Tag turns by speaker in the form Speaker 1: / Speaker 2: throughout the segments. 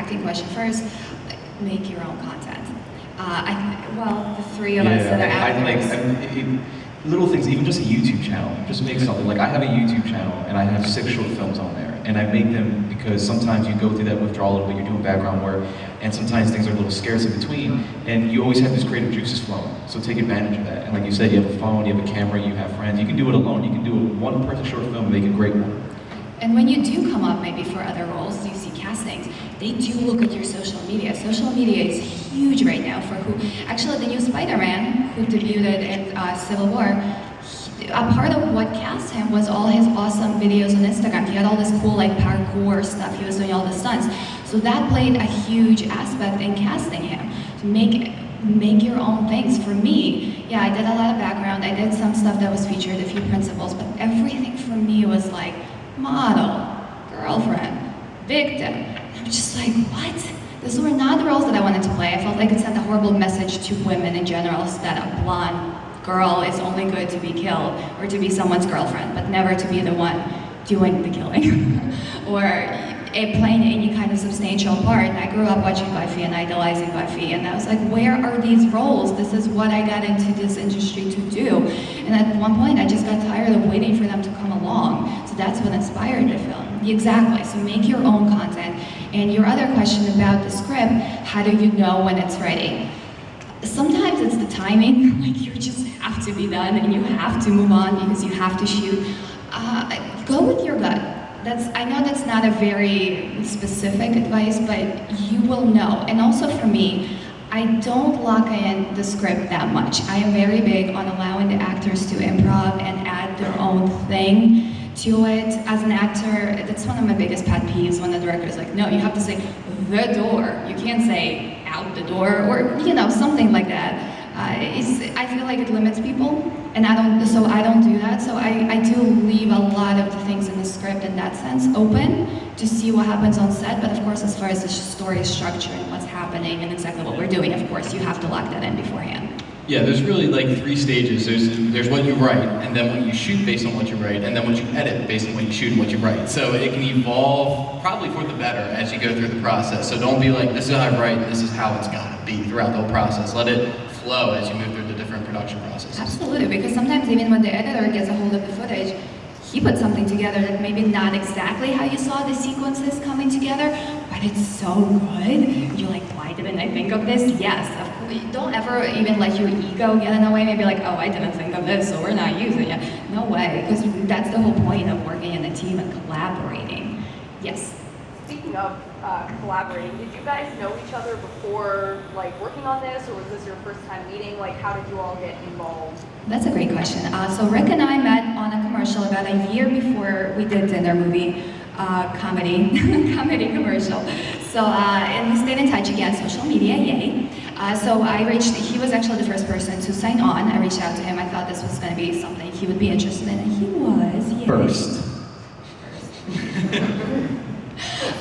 Speaker 1: acting question first, make your own content. Well, the three of us that are actors.
Speaker 2: Little things, even just a YouTube channel, just make something. Like I have a YouTube channel and I have 6 short films on there, and I make them because sometimes you go through that withdrawal a little bit, you're doing background work, and sometimes things are a little scarce in between, and you always have these creative juices flowing, so take advantage of that. And like you said, you have a phone, you have a camera, you have friends, you can do it alone, you can do a one-person short film and make a great one.
Speaker 1: And when you do come up maybe for other roles, you see castings, they do look at your social media. Social media is huge right now for who, actually the new Spider-Man, who debuted in Civil War, a part of what cast him was all his awesome videos on Instagram. He had all this cool like parkour stuff, he was doing all the stunts. So that played a huge aspect in casting him. To make your own things. For me, yeah, I did a lot of background, I did some stuff that was featured, a few principals, but everything for me was like, model, girlfriend, victim. I'm just like, what? Those were not the roles that I wanted to play. I felt like it sent a horrible message to women in general, so that a blonde girl is only good to be killed or to be someone's girlfriend, but never to be the one doing the killing or playing any kind of substantial part. And I grew up watching Buffy and idolizing Buffy, and I was like, where are these roles? This is what I got into this industry to do. And at one point, I just got tired of waiting for them to come along. So that's what inspired the film. Exactly, so make your own content. And your other question about the script, how do you know when it's ready? Sometimes it's the timing, like you just have to be done and you have to move on because you have to shoot. Go with your gut. I know that's not a very specific advice, but you will know. And also for me, I don't lock in the script that much. I am very big on allowing the actors to improv and add their own thing to it. As an actor, that's one of my biggest pet peeves when the director is like, no, you have to say the door. You can't say out the door or, you know, something like that. I feel like it limits people, and I don't do that. So I do leave a lot of the things in the script in that sense open to see what happens on set. But of course, as far as the story structure and what's happening and exactly what we're doing, of course, you have to lock that in beforehand.
Speaker 3: Yeah, there's really like 3 stages. There's what you write, and then what you shoot based on what you write, and then what you edit based on what you shoot and what you write. So it can evolve probably for the better as you go through the process. So don't be like, this is how I write, this is how it's gonna be throughout the whole process. Let it flow as you move through the different production processes.
Speaker 1: Absolutely, because sometimes even when the editor gets a hold of the footage, he put something together that maybe not exactly how you saw the sequences coming together, but it's so good. You're like, why didn't I think of this? Yes, of course. Don't ever even let your ego get in the way. Maybe like, oh, I didn't think of this, so we're not using it. No way, because that's the whole point of working in a team and collaborating. Yes?
Speaker 4: Speaking of collaborating, did you guys know each other before like working on this, or was this your first time meeting? Like, how did you all get involved?
Speaker 1: That's a great question. So Rick and I met on a commercial about a year before we did Dinner Movie, comedy commercial. So, and we stayed in touch again, social media, yay. So he was actually the first person to sign on. I reached out to him. I thought this was going to be something he would be interested in, and he was, yay.
Speaker 2: First.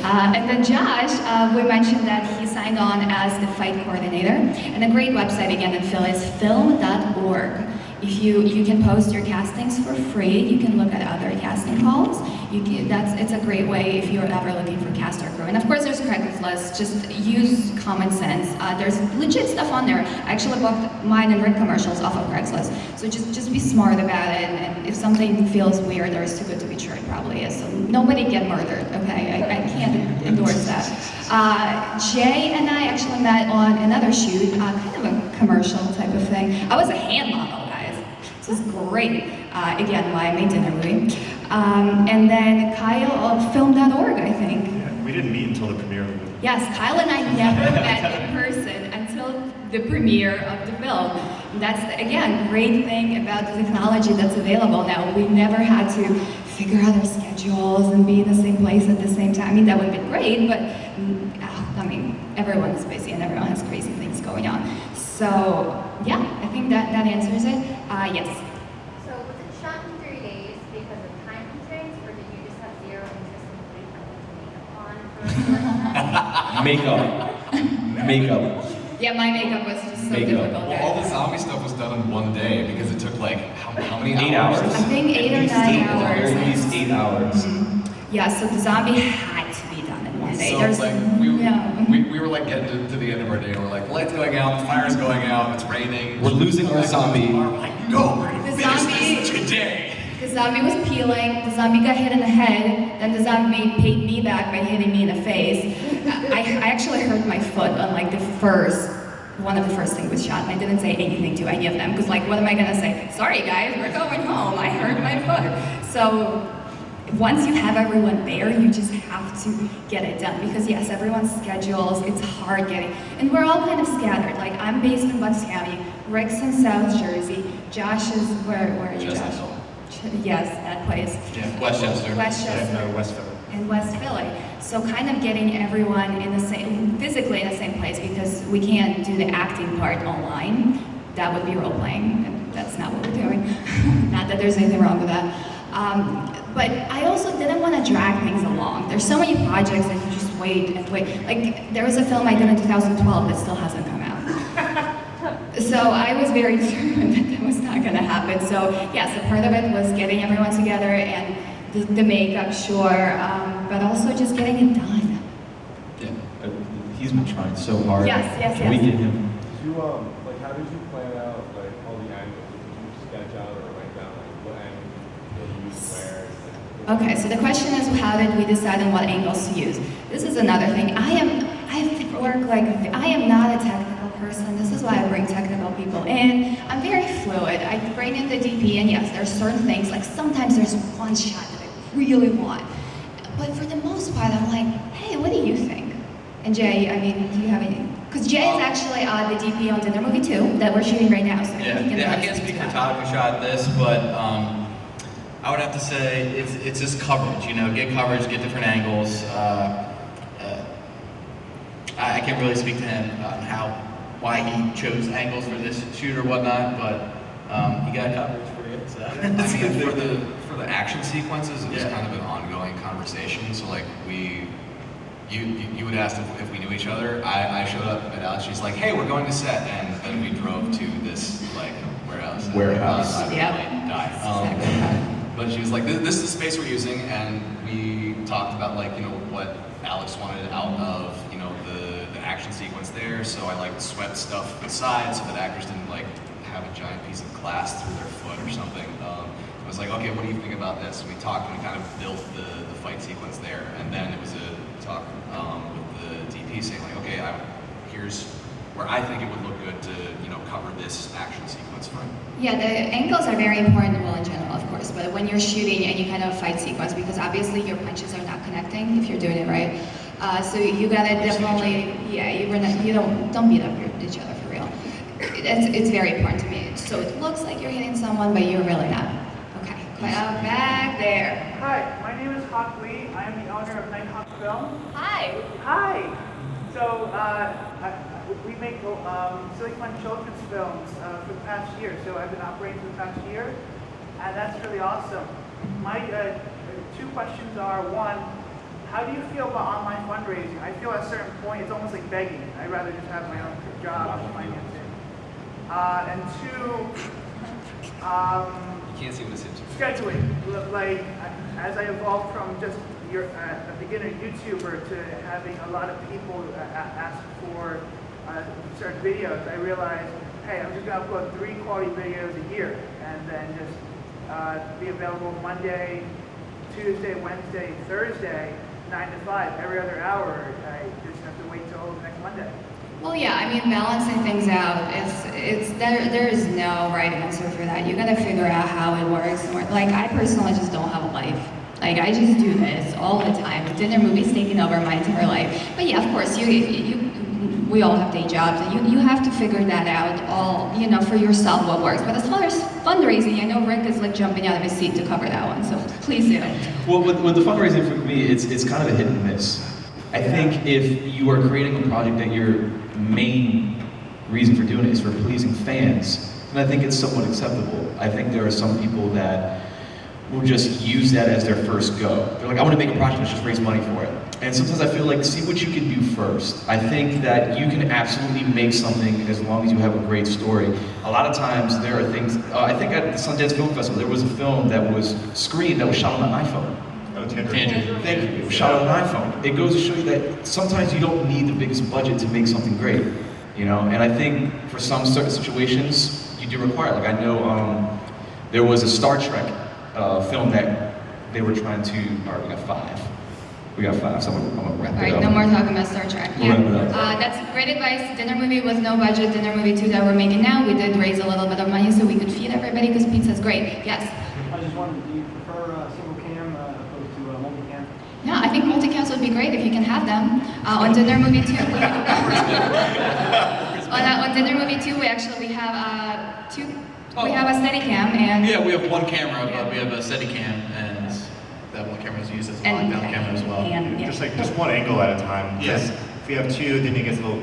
Speaker 1: And then Josh, we mentioned that he signed on as the fight coordinator. And a great website again in Phil is film.org. If you can post your castings for free, you can look at other casting calls. It's a great way if you're ever looking for cast or crew. And of course there's Craigslist, just use common sense. There's legit stuff on there. I actually booked mine and Rick commercials off of Craigslist. So just be smart about it, and if something feels weird or is too good to be true, it probably is. So nobody get murdered, okay? I can't endorse that. Jay and I actually met on another shoot, kind of a commercial type of thing. I was a hand model. This is great. Again, why I made Dinner Movie. And then Kyle of film.org, I think.
Speaker 5: Yeah, we didn't meet until the premiere of the movie.
Speaker 1: Yes, Kyle and I never met in person until the premiere of the film. That's, again, great thing about the technology that's available now. We never had to figure out our schedules and be in the same place at the same time. I mean, that would be great, but I mean, everyone's busy and everyone has crazy things going on. So, yeah, I think that answers it. Yes.
Speaker 6: So was it shot in 3 days because of time constraints, or did you just have zero interest in putting makeup on?
Speaker 2: Makeup.
Speaker 1: Yeah, my makeup was just so difficult.
Speaker 7: Well, all the zombie stuff was done in 1 day because it took like how many hours?
Speaker 2: 8 hours.
Speaker 1: I think 8 or 9 hours.
Speaker 2: At least 8 hours.
Speaker 1: Yeah, so the zombie had to be done in 1 Monday.
Speaker 7: So
Speaker 1: There's,
Speaker 7: like
Speaker 1: yeah.
Speaker 7: we were like getting to the end of our day, and we're like, light's going out, the fire's going out, it's raining.
Speaker 2: We're losing our zombie.
Speaker 7: We're like, no, we're gonna
Speaker 1: The
Speaker 7: finish
Speaker 1: zombie-
Speaker 7: this today.
Speaker 1: The zombie was peeling, the zombie got hit in the head, then the zombie paid me back by hitting me in the face. I actually hurt my foot on like one of the first things was shot, and I didn't say anything to any of them, because like, what am I gonna say? Sorry guys, we're going home, I hurt my foot. So, once you have everyone there, you just have to get it done, because yes, everyone's schedules, it's hard getting, and we're all kind of scattered. Like, I'm based in Bucks County, Rick's in South Jersey, Josh is, where are you, Josh? Yes, that place.
Speaker 3: Yeah, Westchester.
Speaker 1: Westchester.
Speaker 5: West Philly.
Speaker 1: In West Philly. So kind of getting everyone in the same, physically in the same place, because we can't do the acting part online. That would be role playing, and that's not what we're doing. Not that there's anything wrong with that. But I also didn't want to drag things along. There's so many projects that you just wait and wait. Like, there was a film I did in 2012 that still hasn't come out. So I was very determined that that was not going to happen. So yes, a part of it was getting everyone together and the makeup, sure, but also just getting it done.
Speaker 2: Yeah, he's been trying so hard.
Speaker 1: Yes, yes,
Speaker 2: Can we
Speaker 1: yes.
Speaker 2: get him?
Speaker 8: Did you like how did you plan out like all the angles? Did you sketch out or write down like what angles you'll use where?
Speaker 1: Okay, so the question is, how did we decide on what angles to use? This is another thing. I am not a technical person. This is why I bring technical people in. I'm very fluid. I bring in the DP, and yes, there's certain things, like sometimes there's one shot that I really want. But for the most part, I'm like, hey, what do you think? And Jay, I mean, do you have any? Because Jay is actually the DP on Dinner Movie 2 that we're shooting right now. So
Speaker 3: Yeah, I can't speak for Todd who shot this, but I would have to say it's just coverage. You know, get coverage, get different angles. I can't really speak to him on why he chose angles for this shoot or whatnot, but he got coverage for it. So.
Speaker 7: I mean, for the action sequences, it was kind of an ongoing conversation. So like you would ask if we knew each other. I showed up at Alex. She's like, "Hey, we're going to set," and then we drove to this like warehouse. But she was like, "This is the space we're using," and we talked about like what Alex wanted out of the action sequence there. So I like swept stuff aside so that actors didn't like have a giant piece of glass through their foot or something. I was like, okay, what do you think about this? We talked and we kind of built the fight sequence there, and then it was a talk with the DP saying like, okay, here's where I think it would look good to cover this action sequence from.
Speaker 1: Yeah, the angles are very important, well, in general, of course, but when you're shooting any kind of fight sequence, because obviously your punches are not connecting if you're doing it right. So you gotta definitely, you don't beat up each other for real. It's very important to me. So it looks like you're hitting someone, but you're really not. Okay, back there.
Speaker 9: Hi, my name is Hawk Lee. I am the owner of Nighthawk Film.
Speaker 1: Hi.
Speaker 9: Hi. So we make silly fun children's films for the past year. So I've been operating for the past year, and that's really awesome. My two questions are: one, how do you feel about online fundraising? I feel at a certain point it's almost like begging. I'd rather just have my own job and finance it. And two,
Speaker 7: You can't see what this is.
Speaker 9: scheduling. Like, as I evolved from just a beginner YouTuber to having a lot of people ask for certain videos, I realized, hey, I'm just gonna upload 3 quality videos a year, and then just be available Monday, Tuesday, Wednesday, Thursday, 9 to 5, every other hour. I just have to wait till next Monday.
Speaker 1: Well, yeah, I mean, balancing things out, there is no right answer for that. You gotta figure out how it works. Like, I personally just don't have a life. Like, I just do this all the time. Dinner movies taking over my entire life. But yeah, of course, we all have day jobs, and you have to figure that out all, for yourself what works. But as far as fundraising, I know Rick is like jumping out of his seat to cover that one, so please do.
Speaker 2: Well, with the fundraising for me, it's kind of a hit and miss. I think if you are creating a project that your main reason for doing it is for pleasing fans, then I think it's somewhat acceptable. I think there are some people that will just use that as their first go. They're like, I want to make a project, let's just raise money for it. And sometimes I feel like, see what you can do first. I think that you can absolutely make something as long as you have a great story. A lot of times there are things, I think at the Sundance Film Festival, there was a film that was screened that was shot on an iPhone.
Speaker 7: Tangerine.
Speaker 2: Thank you. Shot on an iPhone. It goes to show you that sometimes you don't need the biggest budget to make something great, you know. And I think for some certain situations, you do require. Like I know there was a Star Trek film that they were trying to. All right, we got five. So I'm gonna wrap
Speaker 1: All
Speaker 2: it
Speaker 1: right,
Speaker 2: up.
Speaker 1: no more talking about Star Trek.
Speaker 2: We'll wrap it up.
Speaker 1: That's great advice. Dinner movie with no budget. Dinner movie 2 that we're making now. We did raise a little bit of money so we could feed everybody because pizza's great. Yes.
Speaker 10: I just wondered, do you prefer single cam opposed to multicam?
Speaker 1: No, I think multicams would be great if you can have them. On Dinner Movie 2, on Dinner Movie 2, we actually have two. We have a Steadicam and
Speaker 3: Yeah, we have one camera, but we have a Steadicam, and that one camera is used as a lockdown camera as well.
Speaker 1: And, yeah.
Speaker 5: Just one angle at a time.
Speaker 3: Yes.
Speaker 5: If you have two, then it gets a little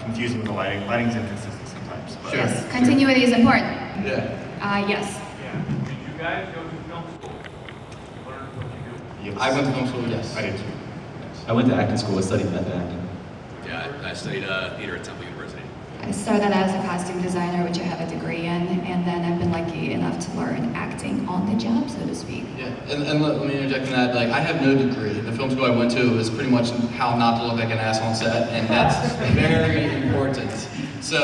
Speaker 5: confusing with the lighting. Lighting's inconsistent sometimes. But
Speaker 1: Yes, continuity is important.
Speaker 3: Yeah.
Speaker 1: Yes.
Speaker 8: Did you guys go to film school? Learn what you do?
Speaker 5: yes.
Speaker 3: I went to film school, yes.
Speaker 5: I did too.
Speaker 2: I went to acting school. I studied method acting.
Speaker 7: Yeah, I studied theater at Temple University.
Speaker 1: I started as a costume designer, which I have a degree in, and then I've been lucky enough to learn acting on the job, so to speak.
Speaker 3: Yeah, and let me interject in that, like, I have no degree. The film school I went to was pretty much how not to look like an ass on set, and that's very important. So,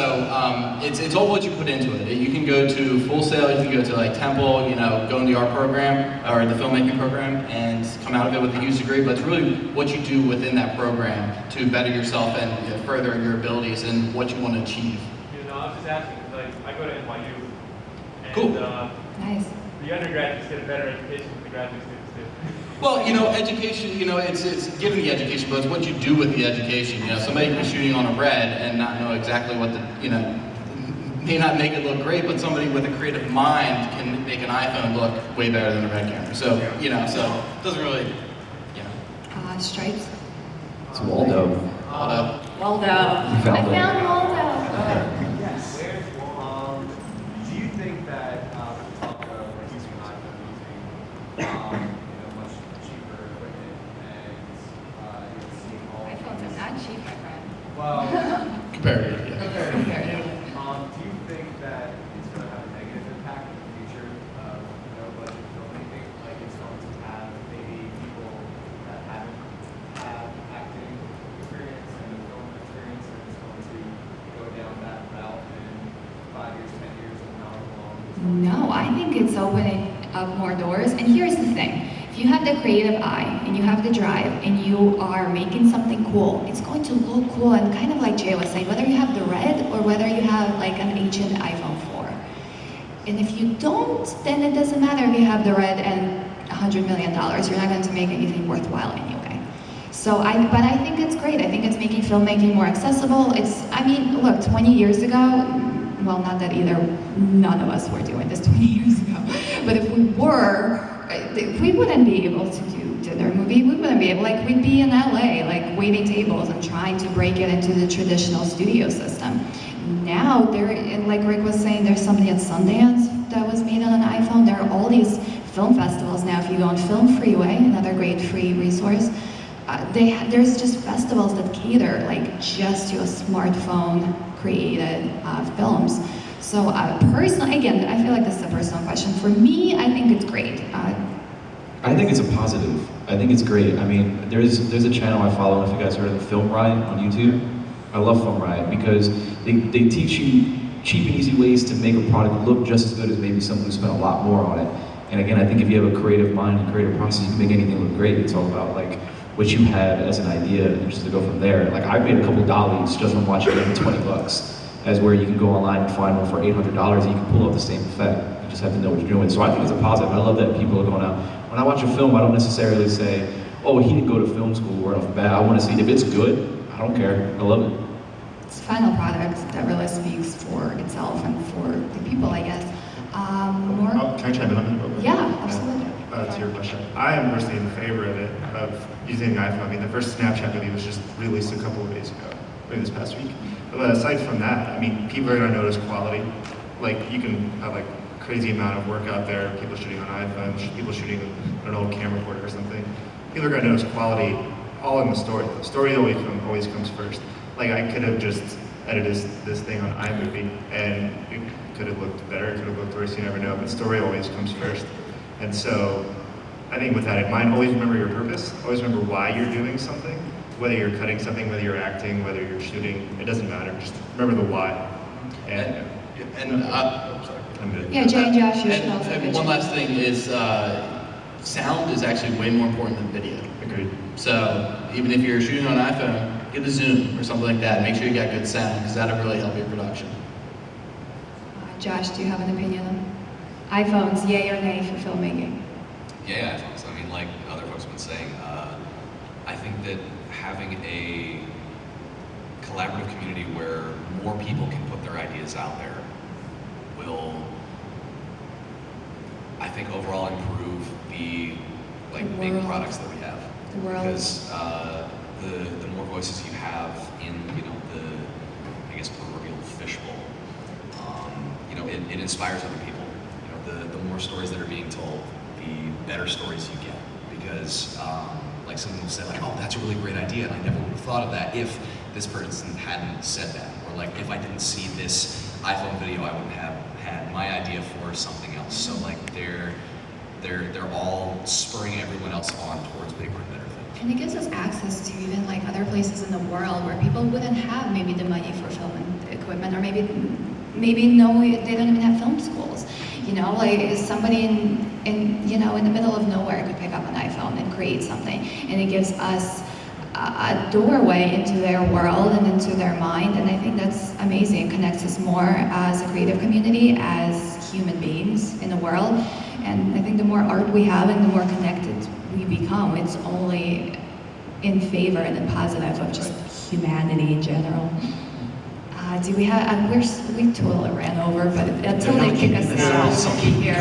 Speaker 3: it's all what you put into it. You can go to Full Sail, you can go to like Temple, you know, go in the art program, or the filmmaking program, and come out of it with a huge degree, but it's really what you do within that program to better yourself and further your abilities and what you want to achieve.
Speaker 8: You know, I was just asking, like, I go to NYU. And,
Speaker 3: Cool.
Speaker 1: Nice.
Speaker 8: The undergraduates get a better education than the graduate students do.
Speaker 3: Well, you know, education, you know, it's giving the education, but it's what you do with the education. You know, somebody can be shooting on a red and not know exactly what the, you know, may not make it look great, but somebody with a creative mind can make an iPhone look way better than a red camera. So, you know, so it doesn't really, you know.
Speaker 1: Stripes.
Speaker 2: It's Waldo.
Speaker 1: Waldo.
Speaker 2: You found it.
Speaker 1: I found Waldo.
Speaker 10: Yes. Do you think that like using an iPhone, using much cheaper equipment and seeing all
Speaker 1: iPhones are not cheap, my friend.
Speaker 10: well,
Speaker 3: Comparatively, yeah.
Speaker 10: do you think that it's going to have a negative impact in the future of no budget filmmaking? Like it's going to have maybe people that haven't had acting experience and film experience, and it's going to go down that route in 5 years, 10 years, and however long it's going
Speaker 1: No, I think it's opening up more doors. And here's the thing. If you have the creative eye and you have the drive and you are making something cool, it's going to look cool. And kind of like Jay was saying, whether you have the red or whether you have like an ancient iPhone 4. And if you don't, then it doesn't matter if you have the red and $100 million. You're not going to make anything worthwhile anyway. But I think it's great. I think it's making filmmaking more accessible. I mean, look, 20 years ago, well, not that none of us were doing this 20 years ago, but if we were, we wouldn't be able to do dinner movie. We wouldn't be able, like, we'd be in LA, like, waiting tables and trying to break it into the traditional studio system. Now, and like Rick was saying, there's something at Sundance that was made on an iPhone. There are all these film festivals now. If you go on Film Freeway, another great free resource, there's just festivals that cater, like, just to a smartphone created films. So personally, again, I feel like this is a personal question. For me, I think it's great.
Speaker 2: I think it's a positive. I think it's great. I mean, there's a channel I follow, if you guys heard of Film Riot on YouTube. I love Film Riot because they teach you cheap and easy ways to make a product look just as good as maybe someone who spent a lot more on it. And again, I think if you have a creative mind and creative process, you can make anything look great. It's all about like what you had as an idea and just to go from there. Like I made a couple dollies just from watching them for $20. As where you can go online and find one for $800 and you can pull off the same effect. You just have to know what you're doing. So I think it's a positive. I love that people are going out. When I watch a film, I don't necessarily say, oh, he didn't go to film school right off the bat. I want to see if it's good. I don't care. I love it.
Speaker 1: It's a final product that really speaks for itself and for the people, I guess. More?
Speaker 5: Can I chime in on that real quick?
Speaker 1: Yeah, absolutely.
Speaker 5: To your question, I am personally in favor of it, of using the iPhone. I mean, the first Snapchat movie was just released a couple of days ago, maybe this past week. But aside from that, I mean, people are going to notice quality. Like, you can have like crazy amount of work out there, people shooting on iPhones, people shooting on an old camcorder or something. People are going to notice quality all in the story. The story always comes first. Like, I could have just edited this thing on iMovie, and it could have looked better, it could have looked worse, you never know, but story always comes first. And so, I think with that in mind, always remember your purpose. Always remember why you're doing something. Whether you're cutting something, whether you're acting, whether you're shooting, it doesn't matter. Just remember the why. And sorry, I'm good.
Speaker 1: Yeah, Jay and Josh, you should also
Speaker 3: And
Speaker 1: pitch
Speaker 3: one
Speaker 1: in.
Speaker 3: last thing is, sound is actually way more important than video.
Speaker 5: Agreed.
Speaker 3: So even if you're shooting on an iPhone, get a Zoom or something like that. Make sure you got good sound, because that'll really help your production.
Speaker 1: Josh, do you have an opinion on iPhones, yay or nay for filmmaking?
Speaker 7: Yeah, iPhones. I mean, like other folks have been saying, I think that having a collaborative community where more people can put their ideas out there will, I think, overall improve the big
Speaker 1: world.
Speaker 7: products that we have.
Speaker 1: The world.
Speaker 7: Because the more voices you have in the I guess proverbial fishbowl, it inspires other people. The more stories that are being told, the better stories you get. Because like someone will say like, oh, that's a really great idea, and I never would have thought of that if this person hadn't said that, or like if I didn't see this iPhone video, I wouldn't have had my idea for something else. So like they're all spurring everyone else on towards bigger and better things.
Speaker 1: And it gives us access to even like other places in the world where people wouldn't have maybe the money for film and equipment, or maybe no, they don't even have film schools. Like somebody in the middle of nowhere could pick up an iPhone and create something, and it gives us a doorway into their world and into their mind, and I think that's amazing. It connects us more as a creative community, as human beings in the world, and I think the more art we have and the more connected we become, it's only in favor and in positive of just humanity in general. Do we have, we totally ran over, but until they kick us out, we'll be here.